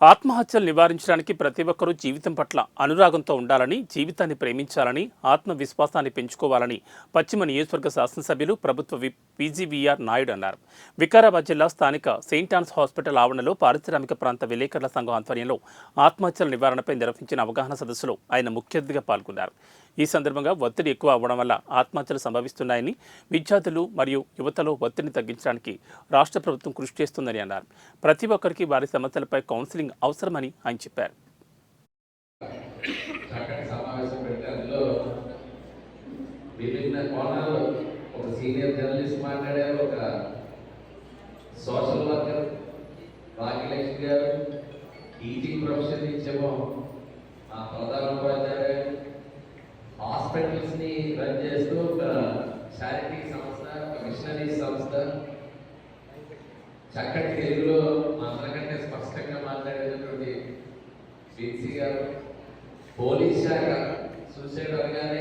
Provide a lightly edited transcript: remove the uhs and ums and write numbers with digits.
ఆత్మహత్యలు నివారించడానికి ప్రతి ఒక్కరూ జీవితం పట్ల అనురాగంతో ఉండాలని, జీవితాన్ని ప్రేమించాలని, ఆత్మవిశ్వాసాన్ని పెంచుకోవాలని పశ్చిమ నియోజకవర్గ శాసనసభ్యులు ప్రభుత్వ విప్ పీజీవీఆర్ నాయుడు అన్నారు. వికారాబాద్ జిల్లా స్థానిక సెయింట్ ఆన్స్ హాస్పిటల్ ఆవరణలో పారిశ్రామిక ప్రాంత విలేకరుల సంఘం ఆధ్వర్యంలో ఆత్మహత్యల నివారణపై నిర్వహించిన అవగాహన సదస్సులో ఆయన ముఖ్య అతిథిగా పాల్గొన్నారు. ఈ సందర్భంగా ఒత్తిడి ఎక్కువ అవ్వడం వల్ల ఆత్మహత్యలు సంభవిస్తున్నాయని, విద్యార్థులు మరియు యువతలో ఒత్తిడిని తగ్గించడానికి రాష్ట్ర ప్రభుత్వం కృషి చేస్తుందని అన్నారు. ప్రతి ఒక్కరికి వారి సమస్యలపై కౌన్సిలింగ్ అవసరమని ఆయన చెప్పారు. విభిన్న కోణాల్లో ఒక సీనియర్ జర్నలిస్ట్ మాట్లాడారు, ఒక సోషల్ వర్కర్ రాగిలక్ష్మి గారు, టీచింగ్ ప్రొఫెషన్ ఇచ్చేమో ఆ ప్రధాన ఉపాధ్యాయుడు, హాస్పిటల్స్ ని రన్ చేస్తూ ఒక చారిటీ సంస్థ, ఒక మిషనరీ సంస్థ, చక్కటి తెలుగులో అందరికంటే స్పష్టంగా మాట్లాడేటటువంటి బీసీ గారు, పోలీస్ శాఖ సూసైడ్ అనగానే